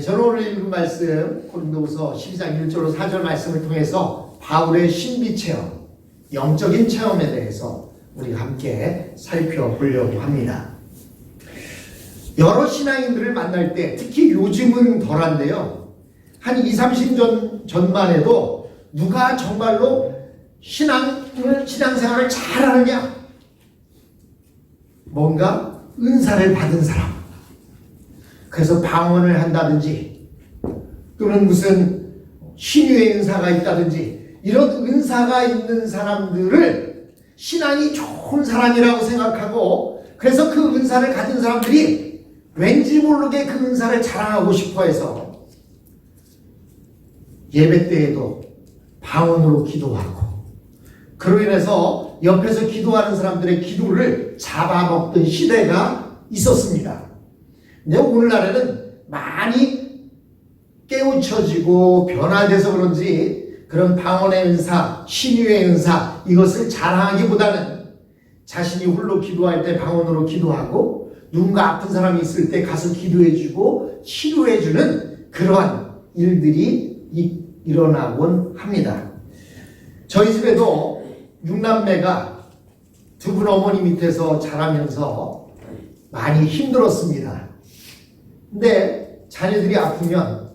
저는 오늘 읽은 말씀 고린도후서 12장 1절로 4절 말씀을 통해서 바울의 신비 체험, 영적인 체험에 대해서 우리가 함께 살펴보려고 합니다. 여러 신앙인들을 만날 때, 특히 요즘은 덜한데요, 한 20, 30년 전만 해도 누가 정말로 신앙생활을 잘하느냐? 뭔가 은사를 받은 사람, 그래서 방언을 한다든지 또는 무슨 신유의 은사가 있다든지 이런 은사가 있는 사람들을 신앙이 좋은 사람이라고 생각하고, 그래서 그 은사를 가진 사람들이 왠지 모르게 그 은사를 자랑하고 싶어 해서 예배 때에도 방언으로 기도하고, 그로 인해서 옆에서 기도하는 사람들의 기도를 잡아먹던 시대가 있었습니다. 근데 오늘날에는 많이 깨우쳐지고 변화돼서 그런지 그런 방언의 은사, 신유의 은사, 이것을 자랑하기보다는 자신이 홀로 기도할 때 방언으로 기도하고, 누군가 아픈 사람이 있을 때 가서 기도해주고 치료해주는 그러한 일들이 일어나곤 합니다. 저희 집에도 6남매가 두 분 어머니 밑에서 자라면서 많이 힘들었습니다. 근데 자녀들이 아프면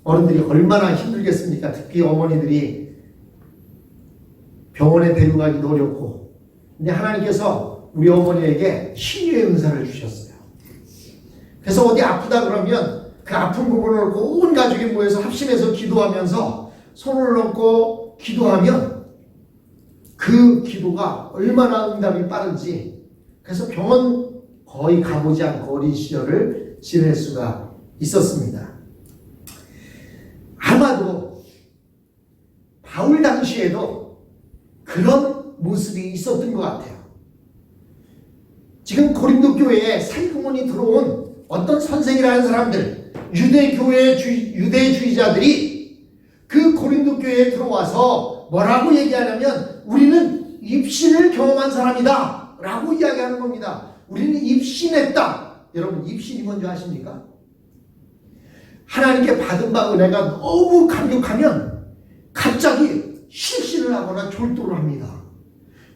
어른들이 얼마나 힘들겠습니까? 특히 어머니들이 병원에 데려가기도 어렵고. 근데 하나님께서 우리 어머니에게 신유의 은사를 주셨어요. 그래서 어디 아프다 그러면 그 아픈 부분을 놓고 온 가족이 모여서 합심해서 기도하면서 손을 놓고 기도하면 그 기도가 얼마나 응답이 빠른지, 그래서 병원 거의 가보지 않고 어린 시절을 지낼 수가 있었습니다. 아마도 바울 당시에도 그런 모습이 있었던 것 같아요. 지금 고린도 교회에 살구문이 들어온 어떤 선생이라는 사람들, 유대주의자들이 그 고린도 교회에 들어와서 뭐라고 얘기하냐면, 우리는 입신을 경험한 사람이다 라고 이야기하는 겁니다. 우리는 입신했다. 여러분, 입신이 뭔지 아십니까? 하나님께 받은 바 은혜가 너무 감격하면 갑자기 실신을 하거나 졸도를 합니다.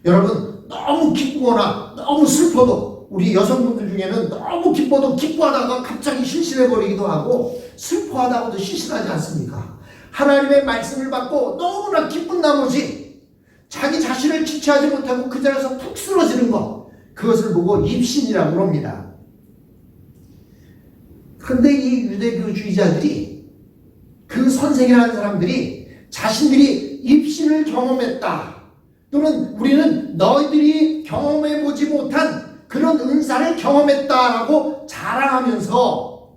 여러분, 너무 기쁘거나 너무 슬퍼도, 우리 여성분들 중에는 너무 기뻐도 기뻐하다가 갑자기 실신해버리기도 하고, 슬퍼하다가도 실신하지 않습니까? 하나님의 말씀을 받고 너무나 기쁜 나머지 자기 자신을 지체하지 못하고 그 자리에서 푹 쓰러지는 것, 그것을 보고 입신이라고 합니다. 그런데 이 유대교주의자들이, 그 선생이라는 사람들이 자신들이 입신을 경험했다, 또는 우리는 너희들이 경험해보지 못한 그런 은사를 경험했다라고 자랑하면서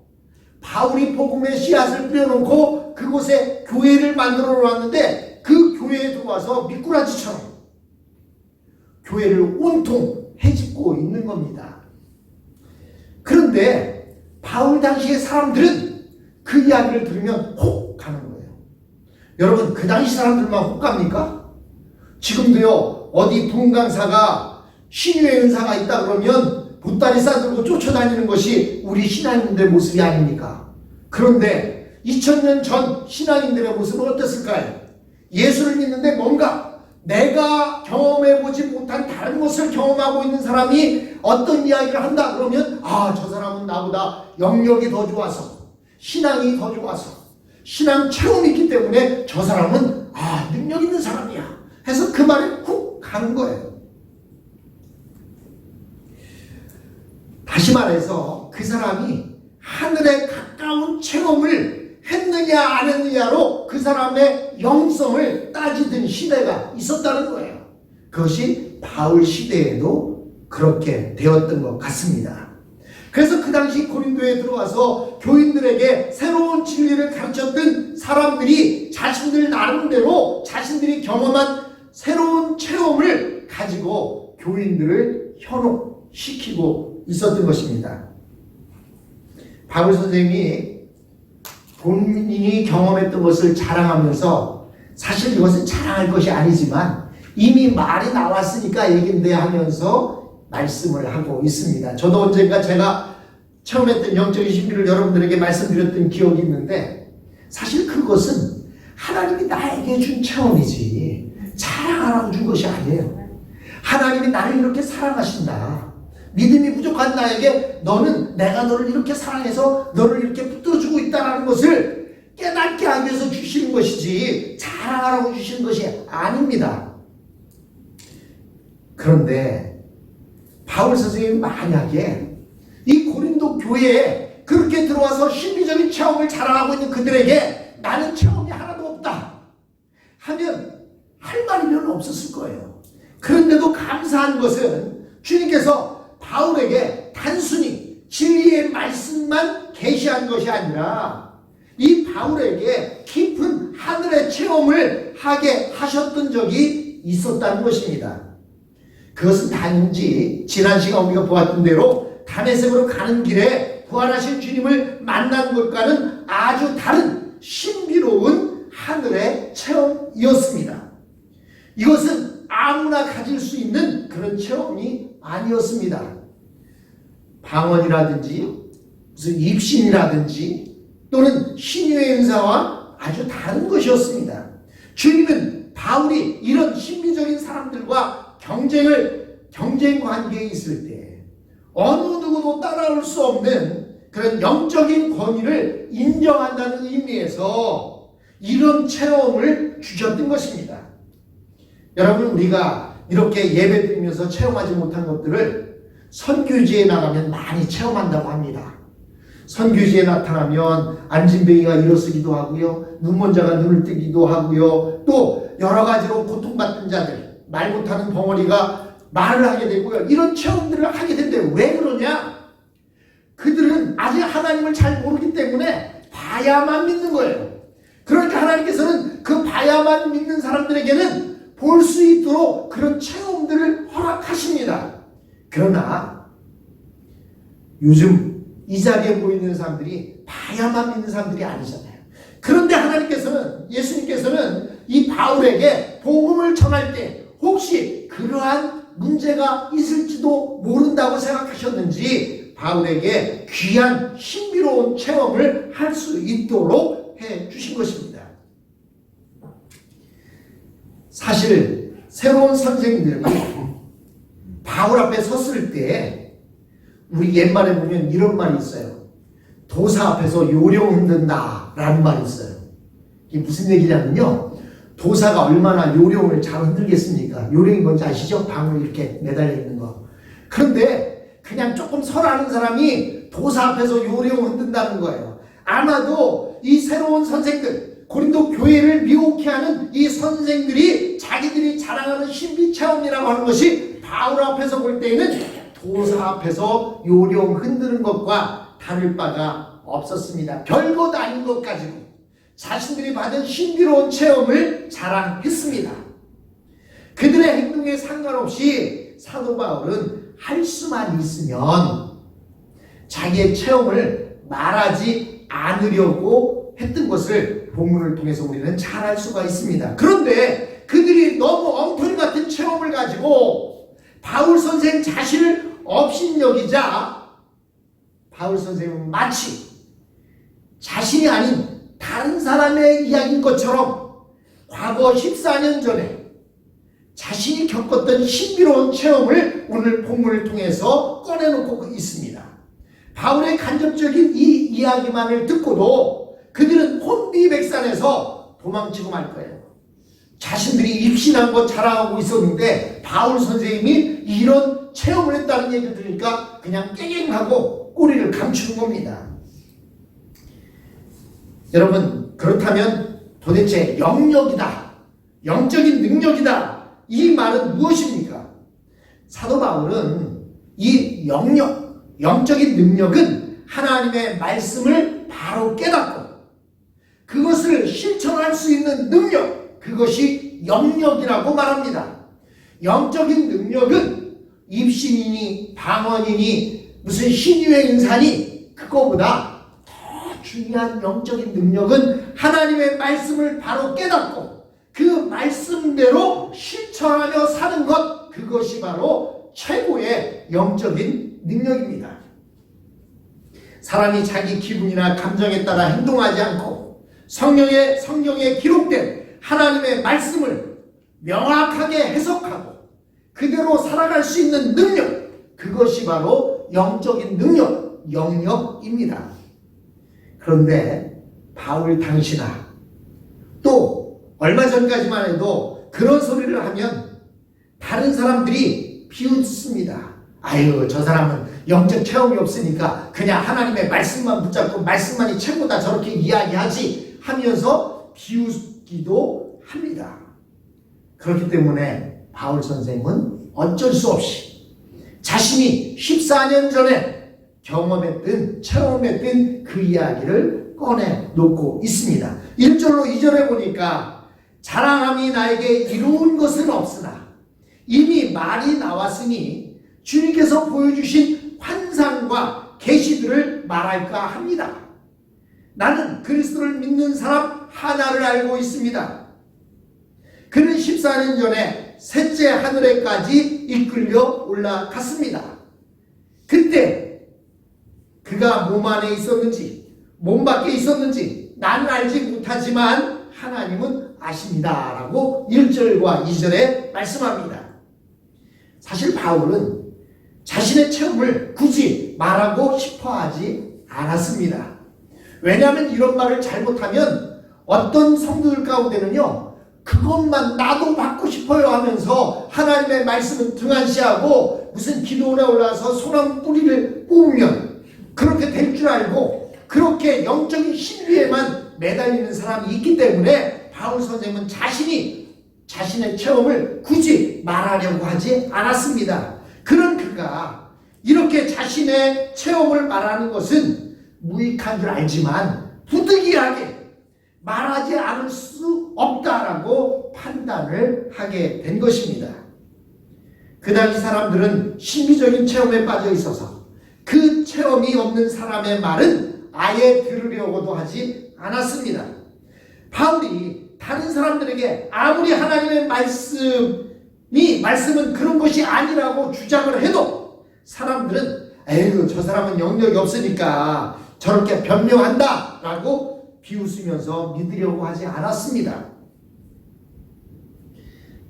바울이 복음의 씨앗을 뿌려놓고 그곳에 교회를 만들어 놓았는데, 그 교회에 들어와서 미꾸라지처럼 교회를 온통 해집고 있는 겁니다. 그런데 바울 당시의 사람들은 그 이야기를 들으면 혹 가는 거예요. 여러분, 그 당시 사람들만 혹 갑니까? 지금도요, 어디 부흥강사가 신유의 은사가 있다 그러면 보따리 싸들고 쫓아다니는 것이 우리 신앙인들의 모습이 아닙니까? 그런데 2000년 전 신앙인들의 모습은 어땠을까요? 예수를 믿는데 뭔가 내가 경험해보지 못한 다른 것을 경험하고 있는 사람이 어떤 이야기를 한다 그러면, 아, 저 사람은 나보다 영역이 더 좋아서, 신앙이 더 좋아서, 신앙 체험이 있기 때문에 저 사람은 능력 있는 사람이야 해서 그 말에 훅 가는 거예요. 다시 말해서 그 사람이 하늘에 가까운 체험을 했느냐 안 했느냐로 그 사람의 영성을 따지던 시대가 있었다는 거예요. 그것이 바울 시대에도 그렇게 되었던 것 같습니다. 그래서 그 당시 고린도에 들어와서 교인들에게 새로운 진리를 가르쳤던 사람들이 자신들 나름대로 자신들이 경험한 새로운 체험을 가지고 교인들을 현혹시키고 있었던 것입니다. 바울 선생님이 본인이 경험했던 것을 자랑하면서, 사실 이것은 자랑할 것이 아니지만 이미 말이 나왔으니까 얘긴데 하면서 말씀을 하고 있습니다. 저도 언젠가 제가 체험했던 영적인 신비를 여러분들에게 말씀드렸던 기억이 있는데, 사실 그것은 하나님이 나에게 준 체험이지 자랑하라고 준 것이 아니에요. 하나님이 나를 이렇게 사랑하신다, 믿음이 부족한 나에게 내가 너를 이렇게 사랑해서 너를 이렇게 붙들어주고 있다는 것을 깨닫게 하기 위해서 주시는 것이지 자랑하라고 주시는 것이 아닙니다. 그런데 바울 선생님이 만약에 이 고린도 교회에 그렇게 들어와서 신비적인 체험을 자랑하고 있는 그들에게 나는 체험이 하나도 없다 하면 할 말이 별로 없었을 거예요. 그런데도 감사한 것은 주님께서 바울에게 단순히 진리의 말씀만 계시한 것이 아니라 이 바울에게 깊은 하늘의 체험을 하게 하셨던 적이 있었다는 것입니다. 그것은 단지 지난 시간 우리가 보았던 대로 다메섹으로 가는 길에 부활하신 주님을 만난 것과는 아주 다른 신비로운 하늘의 체험이었습니다. 이것은 아무나 가질 수 있는 그런 체험이 아니었습니다. 방언이라든지 무슨 입신이라든지 또는 신유의 은사와 아주 다른 것이었습니다. 주님은 바울이 이런 신비적인 사람들과 경쟁 관계에 있을 때 어느 누구도 따라올 수 없는 그런 영적인 권위를 인정한다는 의미에서 이런 체험을 주셨던 것입니다. 여러분, 우리가 이렇게 예배드리면서 체험하지 못한 것들을 선교지에 나가면 많이 체험한다고 합니다. 선교지에 나타나면 안진뱅이가 일어서기도 하고요, 눈먼 자가 눈을 뜨기도 하고요, 또 여러 가지로 고통받던 자들, 말 못하는 벙어리가 말을 하게 되고요, 이런 체험들을 하게 된대요. 왜 그러냐? 그들은 아직 하나님을 잘 모르기 때문에 봐야만 믿는 거예요. 그러니까 하나님께서는 그 봐야만 믿는 사람들에게는 볼 수 있도록 그런 체험들을 허락하십니다. 그러나 요즘 이 자리에 모이는 사람들이 봐야만 믿는 사람들이 아니잖아요. 그런데 하나님께서는, 예수님께서는 이 바울에게 복음을 전할 때 혹시 그러한 문제가 있을지도 모른다고 생각하셨는지 바울에게 귀한 신비로운 체험을 할 수 있도록 해 주신 것입니다. 사실 새로운 선생님들이 바울 앞에 섰을 때 우리 옛말에 보면 이런 말이 있어요. 도사 앞에서 요령 흔든다 라는 말이 있어요. 이게 무슨 얘기냐면요, 도사가 얼마나 요령을 잘 흔들겠습니까? 요령이 뭔지 아시죠? 방울 이렇게 매달려 있는 거. 그런데 그냥 조금 설하는 사람이 도사 앞에서 요령 흔든다는 거예요. 아마도 이 새로운 선생들, 고린도 교회를 미혹해 하는 이 선생들이 자기들이 자랑하는 신비 체험이라고 하는 것이 바울 앞에서 볼 때에는 도사 앞에서 요령 흔드는 것과 다를 바가 없었습니다. 별것 아닌 것 가지고 자신들이 받은 신비로운 체험을 자랑했습니다. 그들의 행동에 상관없이 사도 바울은 할 수만 있으면 자기의 체험을 말하지 않으려고 했던 것을 본문을 통해서 우리는 잘 알 수가 있습니다. 그런데 그들이 너무 엉터리 같은 체험을 가지고 바울 선생 자신을 업신여기자 바울 선생은 마치 자신이 아닌 다른 사람의 이야기인 것처럼 과거 14년 전에 자신이 겪었던 신비로운 체험을 오늘 본문을 통해서 꺼내놓고 있습니다. 바울의 간접적인 이 이야기만을 듣고도 그들은 혼비백산해서 도망치고 말 거예요. 자신들이 입신한 것 자랑하고 있었는데 바울 선생님이 이런 체험을 했다는 얘기를 들으니까 그냥 깨갱하고 꼬리를 감추는 겁니다. 여러분, 그렇다면 도대체 영역이다, 영적인 능력이다, 이 말은 무엇입니까? 사도 바울은 이 영적인 능력은 하나님의 말씀을 바로 깨닫고 그것을 실천할 수 있는 능력, 그것이 영역이라고 말합니다. 영적인 능력은 입신이니 방언이니 무슨 신유의 인사니 그거보다 더 중요한 영적인 능력은 하나님의 말씀을 바로 깨닫고 그 말씀대로 실천하며 사는 것, 그것이 바로 최고의 영적인 능력입니다. 사람이 자기 기분이나 감정에 따라 행동하지 않고 성경에 기록된 하나님의 말씀을 명확하게 해석하고 그대로 살아갈 수 있는 능력, 그것이 바로 영적인 능력, 영역입니다. 그런데 바울 당시나 또 얼마 전까지만 해도 그런 소리를 하면 다른 사람들이 비웃습니다. 아유, 저 사람은 영적 체험이 없으니까 그냥 하나님의 말씀만 붙잡고 말씀만이 최고다 저렇게 이야기하지 하면서 비웃기도 합니다. 그렇기 때문에 바울 선생은 어쩔 수 없이 자신이 14년 전에 경험했던 체험했던 그 이야기를 꺼내놓고 있습니다. 1절로 2절에 보니까 자랑함이 나에게 이루은 것은 없으나 이미 말이 나왔으니 주님께서 보여주신 환상과 계시들을 말할까 합니다. 나는 그리스도를 믿는 사람 하나를 알고 있습니다. 그는 14년 전에 셋째 하늘에까지 이끌려 올라갔습니다. 그때 그가 몸 안에 있었는지 몸 밖에 있었는지 나는 알지 못하지만 하나님은 아십니다 라고 1절과 2절에 말씀합니다. 사실 바울은 자신의 체험을 굳이 말하고 싶어 하지 않았습니다. 왜냐하면 이런 말을 잘못하면 어떤 성도들 가운데는요, 그것만 나도 받고 싶어요 하면서 하나님의 말씀은 등한시하고 무슨 기도원에 올라서 소나무 뿌리를 뽑으면 그렇게 될 줄 알고 그렇게 영적인 신비에만 매달리는 사람이 있기 때문에 바울 선생은 자신의 체험을 굳이 말하려고 하지 않았습니다. 그런 그가 이렇게 자신의 체험을 말하는 것은 무익한 줄 알지만 부득이하게 말하지 않을 수 없다라고 판단을 하게 된 것입니다. 그 당시 사람들은 신비적인 체험에 빠져 있어서 그 체험이 없는 사람의 말은 아예 들으려고도 하지 않았습니다. 바울이 다른 사람들에게 아무리 하나님의 말씀은 그런 것이 아니라고 주장을 해도 사람들은 에휴, 저 사람은 영역이 없으니까 저렇게 변명한다 라고 비웃으면서 믿으려고 하지 않았습니다.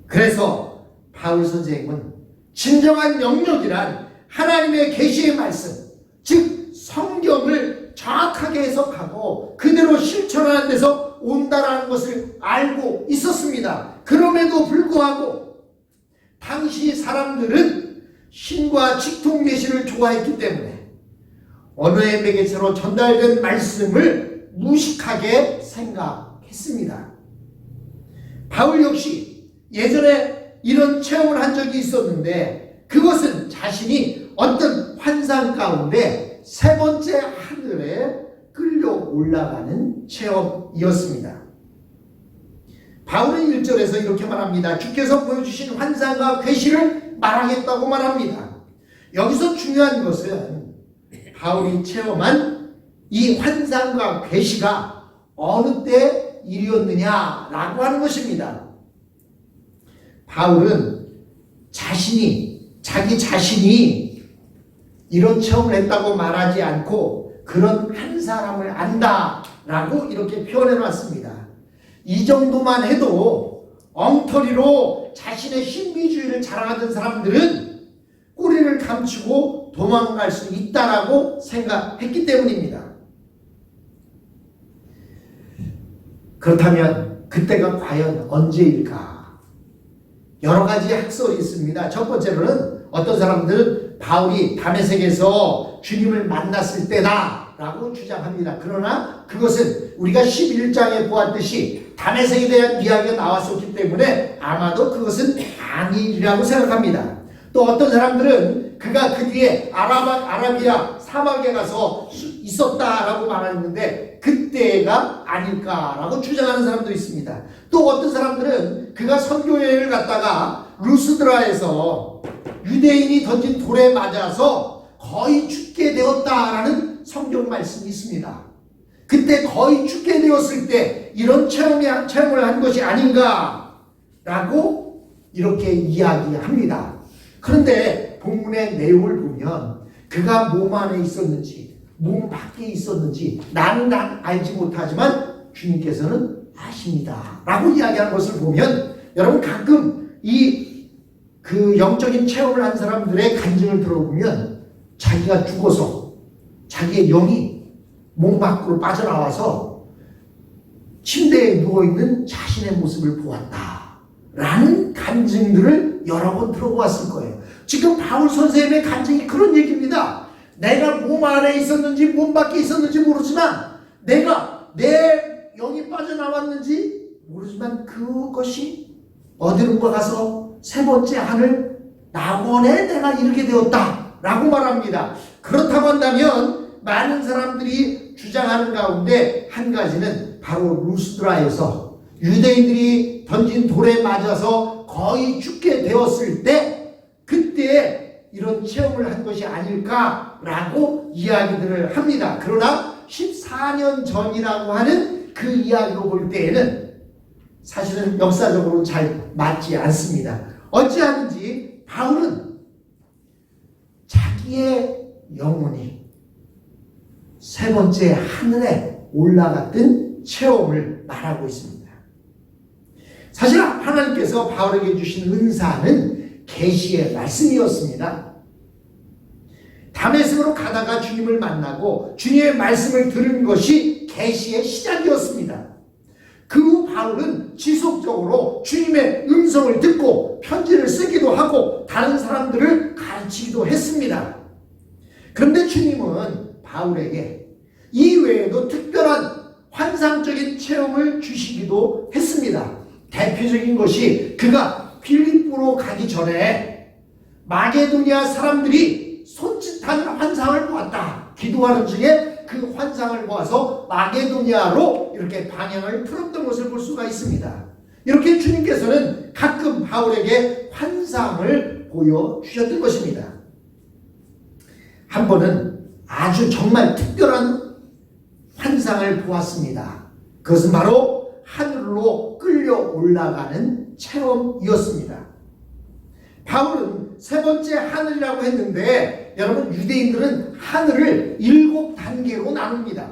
그래서 바울 선생은 진정한 영역이란 하나님의 계시의 말씀, 즉 성경을 정확하게 해석하고 그대로 실천하는 데서 온다라는 것을 알고 있었습니다. 그럼에도 불구하고 당시 사람들은 신과 직통 계시를 좋아했기 때문에 언어의 매개체로 전달된 말씀을 무식하게 생각했습니다. 바울 역시 예전에 이런 체험을 한 적이 있었는데 그것은 자신이 어떤 환상 가운데 세 번째 하늘에 끌려 올라가는 체험이었습니다. 바울은 1절에서 이렇게 말합니다. 주께서 보여주신 환상과 계시를 말하겠다고 말합니다. 여기서 중요한 것은 바울이 체험한 이 환상과 계시가 어느 때 일이었느냐라고 하는 것입니다. 바울은 자기 자신이 이런 체험을 했다고 말하지 않고 그런 한 사람을 안다라고 이렇게 표현해 놨습니다. 이 정도만 해도 엉터리로 자신의 신비주의를 자랑하던 사람들은 꼬리를 감추고 도망갈 수 있다라고 생각했기 때문입니다. 그렇다면 그때가 과연 언제일까? 여러 가지 학설이 있습니다. 첫 번째로는 어떤 사람들은 바울이 다메섹에서 주님을 만났을 때다라고 주장합니다. 그러나 그것은 우리가 11장에 보았듯이 다메섹에 대한 이야기가 나왔었기 때문에 아마도 그것은 아니라고 생각합니다. 또 어떤 사람들은 그가 그 뒤에 아라비아 사막에 가서 있었다라고 말하는데 그때가 아닐까라고 주장하는 사람도 있습니다. 또 어떤 사람들은 그가 선교여행을 갔다가 루스드라에서 유대인이 던진 돌에 맞아서 거의 죽게 되었다라는 성경 말씀이 있습니다. 그때 거의 죽게 되었을 때 이런 체험을 한 것이 아닌가라고 이렇게 이야기합니다. 그런데 본문의 내용을 보면 그가 몸 안에 있었는지 몸 밖에 있었는지 나는 알지 못하지만 주님께서는 아십니다 라고 이야기하는 것을 보면, 여러분 가끔 그 영적인 체험을 한 사람들의 간증을 들어보면 자기가 죽어서 자기의 영이 몸 밖으로 빠져나와서 침대에 누워있는 자신의 모습을 보았다 라는 간증들을 여러 번 들어보았을 거예요. 지금 바울 선생님의 간증이 그런 얘기입니다. 내가 몸 안에 있었는지 몸 밖에 있었는지 모르지만, 내가 내 영이 빠져나왔는지 모르지만 그것이 어디론가 가서 세 번째 하늘 낙원에 내가 이르게 되었다 라고 말합니다. 그렇다고 한다면 많은 사람들이 주장하는 가운데 한 가지는 바로 루스드라에서 유대인들이 던진 돌에 맞아서 거의 죽게 되었을 때, 그때 이런 체험을 한 것이 아닐까라고 이야기들을 합니다. 그러나 14년 전이라고 하는 그 이야기로 볼 때에는 사실은 역사적으로 잘 맞지 않습니다. 어찌하든지 바울은 자기의 영혼이 세 번째 하늘에 올라갔던 체험을 말하고 있습니다. 사실 하나님께서 바울에게 주신 은사는 계시의 말씀이었습니다. 다메섹으로 가다가 주님을 만나고 주님의 말씀을 들은 것이 계시의 시작이었습니다. 그 후 바울은 지속적으로 주님의 음성을 듣고 편지를 쓰기도 하고 다른 사람들을 가르치기도 했습니다. 그런데 주님은 바울에게 이 외에도 특별한 환상적인 체험을 주시기도 했습니다. 대표적인 것이 그가 빌립보로 가기 전에 마게도니아 사람들이 손짓하는 환상을 보았다. 기도하는 중에 그 환상을 보아서 마게도니아로 이렇게 방향을 틀었던 것을 볼 수가 있습니다. 이렇게 주님께서는 가끔 바울에게 환상을 보여주셨던 것입니다. 한 번은 아주 정말 특별한 환상을 보았습니다. 그것은 바로 하늘로 끌려 올라가는 체험이었습니다. 바울은 세 번째 하늘이라고 했는데, 여러분 유대인들은 하늘을 7단계로 나눕니다.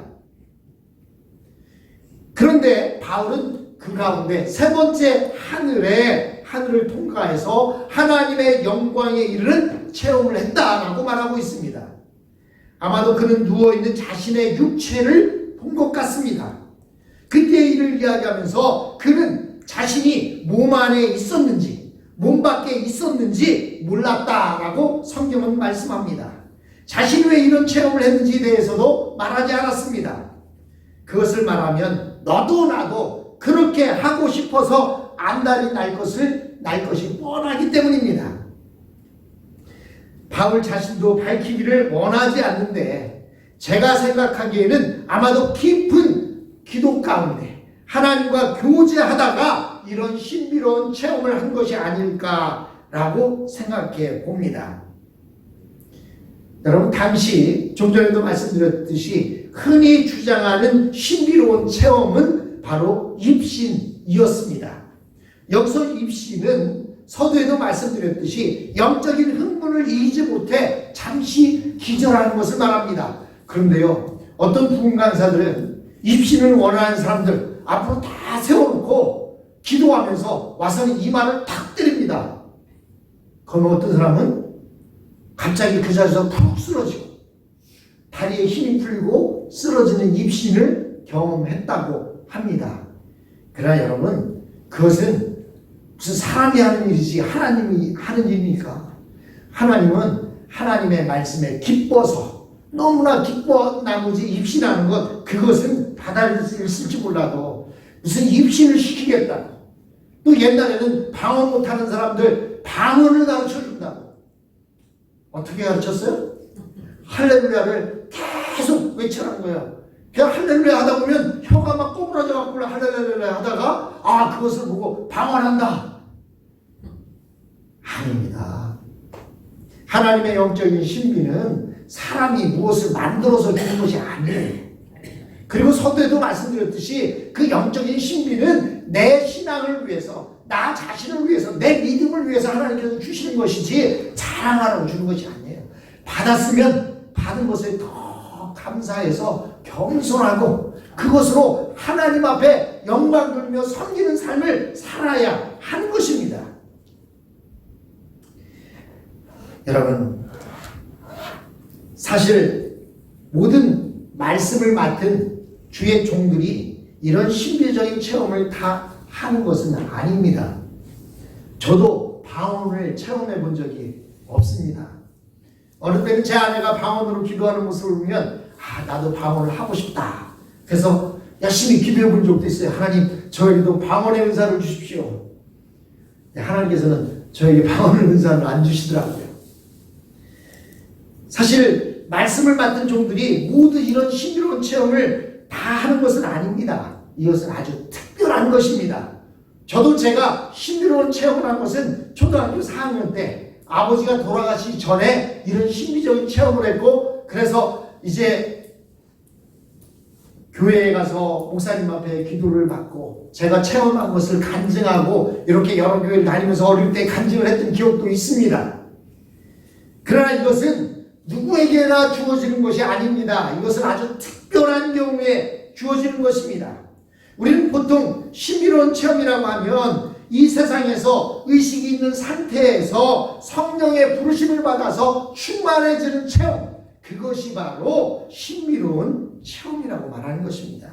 그런데 바울은 그 가운데 세 번째 하늘을 통과해서 하나님의 영광에 이르는 체험을 했다라고 말하고 있습니다. 아마도 그는 누워있는 자신의 육체를 본 것 같습니다. 그때의 일을 이야기하면서 그는 자신이 몸 안에 있었는지 몸 밖에 있었는지 몰랐다라고 성경은 말씀합니다. 자신이 왜 이런 체험을 했는지에 대해서도 말하지 않았습니다. 그것을 말하면 너도 나도 그렇게 하고 싶어서 안달이 날 것이 뻔하기 때문입니다. 바울 자신도 밝히기를 원하지 않는데, 제가 생각하기에는 아마도 깊은 기도 가운데 하나님과 교제하다가 이런 신비로운 체험을 한 것이 아닐까라고 생각해 봅니다. 여러분, 당시 좀 전에도 말씀드렸듯이 흔히 주장하는 신비로운 체험은 바로 입신이었습니다. 여기서 입신은 서두에도 말씀드렸듯이 영적인 흥분을 이기지 못해 잠시 기절하는 것을 말합니다. 그런데요, 어떤 부흥 강사들은 입신을 원하는 사람들 앞으로 다 세워놓고 기도하면서 와서는 이마를 탁 때립니다. 그러면 어떤 사람은 갑자기 그 자리에서 푹 쓰러지고 다리에 힘이 풀리고 쓰러지는 입신을 경험했다고 합니다. 그러나 여러분, 그것은 무슨 사람이 하는 일이지 하나님이 하는 일이니까, 하나님은 하나님의 말씀에 기뻐서 너무나 기뻐 나머지 입신하는 것, 그것은 받아들였을지 몰라도 무슨 입신을 시키겠다고, 또 옛날에는 방언 못하는 사람들 방언을 가르쳐준다고. 어떻게 가르쳤어요? 할렐루야를 계속 외치라는 거예요. 그냥 할렐루야 하다 보면 혀가 막 꼬부라져 갖고 할렐루야 하다가 그것을 보고 방언한다. 아닙니다. 하나님의 영적인 신비는 사람이 무엇을 만들어서 주는 것이 아니에요. 그리고 서두에도 말씀드렸듯이 그 영적인 신비는 내 신앙을 위해서, 나 자신을 위해서, 내 믿음을 위해서 하나님께서 주시는 것이지 자랑하라고 주는 것이 아니에요. 받았으면 받은 것에 더 감사해서 겸손하고 그것으로 하나님 앞에 영광 돌리며 섬기는 삶을 살아야 하는 것입니다. 여러분, 사실 모든 말씀을 맡은 주의 종들이 이런 신비적인 체험을 다 하는 것은 아닙니다. 저도 방언을 체험해 본 적이 없습니다. 어느 때는 제 아내가 방언으로 기도하는 모습을 보면 나도 방언을 하고 싶다. 그래서 열심히 기도해 본 적도 있어요. 하나님, 저에게도 방언의 은사를 주십시오. 하나님께서는 저에게 방언의 은사를 안 주시더라고요. 사실 말씀을 맡은 종들이 모두 이런 신비로운 체험을 다 하는 것은 아닙니다. 이것은 아주 특별한 것입니다. 저도 제가 신비로운 체험을 한 것은 초등학교 4학년 때 아버지가 돌아가시기 전에 이런 신비적인 체험을 했고, 그래서 이제 교회에 가서 목사님 앞에 기도를 받고 제가 체험한 것을 간증하고 이렇게 여러 교회를 다니면서 어릴 때 간증을 했던 기억도 있습니다. 그러나 이것은 누구에게나 주어지는 것이 아닙니다. 이것은 아주 특별한 경우에 주어지는 것입니다. 우리는 보통 신비로운 체험이라고 하면 이 세상에서 의식이 있는 상태에서 성령의 부르심을 받아서 충만해지는 체험, 그것이 바로 신비로운 체험이라고 말하는 것입니다.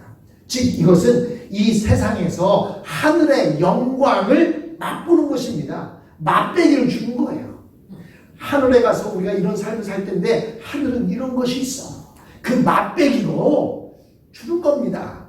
즉 이것은 이 세상에서 하늘의 영광을 맛보는 것입니다. 맛배기를 주는 거예요. 하늘에 가서 우리가 이런 삶을 살 텐데 하늘은 이런 것이 있어. 그 맛배기로 주는 겁니다.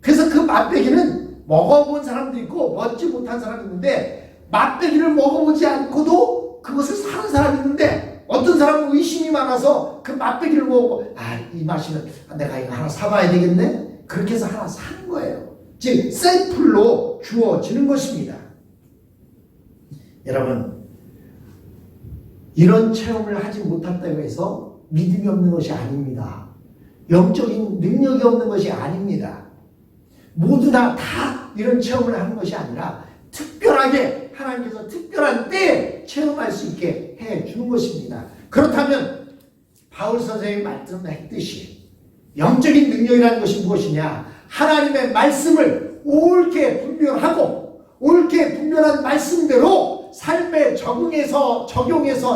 그래서 그 맛배기는 먹어본 사람도 있고 먹지 못한 사람이 있는데, 맛배기를 먹어보지 않고도 그것을 사는 사람이 있는데, 어떤 사람은 의심이 많아서 그 맛배기를 먹고 이 맛이면 내가 이거 하나 사봐야 되겠네? 그렇게 해서 하나 사는 거예요. 즉 샘플로 주어지는 것입니다. 여러분, 이런 체험을 하지 못한다고 해서 믿음이 없는 것이 아닙니다. 영적인 능력이 없는 것이 아닙니다. 모두나 다 이런 체험을 하는 것이 아니라 특별하게 하나님께서 특별한 때에 체험할 수 있게 해주는 것입니다. 그렇다면 바울 선생님이 말씀했듯이 영적인 능력이라는 것이 무엇이냐? 하나님의 말씀을 옳게 분별하고 옳게 분별한 말씀대로 삶에 적용해서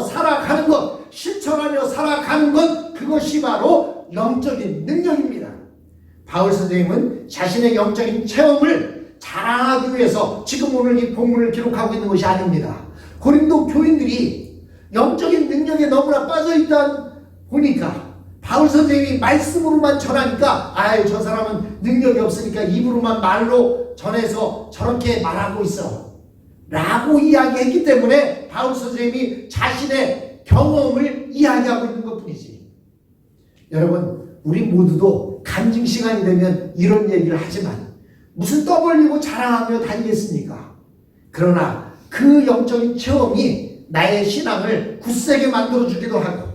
살아가는 것, 실천하며 살아가는 것, 그것이 바로 영적인 능력입니다. 바울 선생님은 자신의 영적인 체험을 자랑하기 위해서 지금 오늘 이 본문을 기록하고 있는 것이 아닙니다. 고린도 교인들이 영적인 능력에 너무나 빠져있다 보니까 바울 선생님이 말씀으로만 전하니까 저 사람은 능력이 없으니까 입으로만 말로 전해서 저렇게 말하고 있어 라고 이야기했기 때문에 바울 선생님이 자신의 경험을 이야기하고 있는 것뿐이지. 여러분, 우리 모두도 간증 시간이 되면 이런 얘기를 하지만 무슨 떠벌리고 자랑하며 다니겠습니까? 그러나 그 영적인 체험이 나의 신앙을 굳세게 만들어주기도 하고,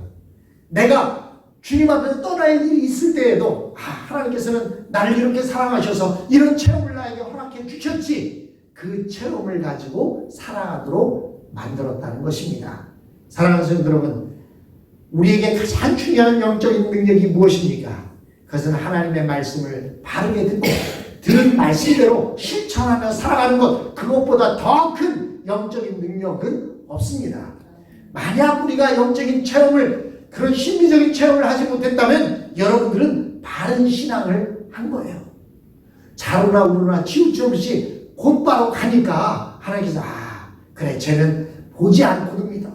내가 주님 앞에서 떠날 일이 있을 때에도 하나님께서는 나를 이렇게 사랑하셔서 이런 체험을 나에게 허락해 주셨지, 그 체험을 가지고 살아가도록 만들었다는 것입니다. 사랑하는 성도 여러분, 우리에게 가장 중요한 영적인 능력이 무엇입니까? 그것은 하나님의 말씀을 바르게 듣고 들은 말씀대로 실천하며 살아가는 것, 그것보다 더 큰 영적인 능력은 없습니다. 만약 우리가 영적인 체험을, 그런 신비적인 체험을 하지 못했다면 여러분들은 바른 신앙을 한 거예요. 자루나 우루나 치우침 없이 곧바로 가니까 하나님께서 그래, 쟤는 보지 않고 믿어.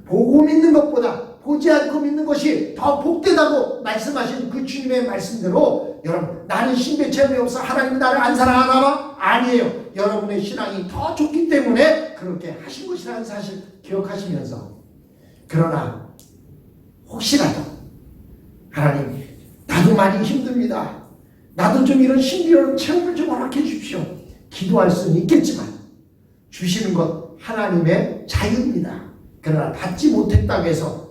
보고 믿는 것보다 보지 않고 믿는 것이 더 복되다고 말씀하신 그 주님의 말씀대로, 여러분, 나는 신비 체험이 없어 하나님이 나를 안 사랑하나? 아니에요. 여러분의 신앙이 더 좋기 때문에 그렇게 하신 것이라는 사실 기억하시면서, 그러나 혹시라도 하나님, 나도 많이 힘듭니다. 나도 좀 이런 신비로운 체험을 좀 허락해 주십시오. 기도할 수는 있겠지만 주시는 것 하나님의 자유입니다. 그러나 받지 못했다고 해서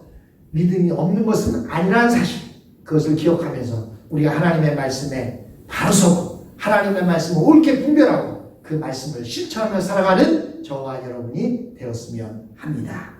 믿음이 없는 것은 아니라는 사실, 그것을 기억하면서 우리가 하나님의 말씀에 바로 서고 하나님의 말씀을 옳게 분별하고 그 말씀을 실천하며 살아가는 저와 여러분이 되었으면 합니다.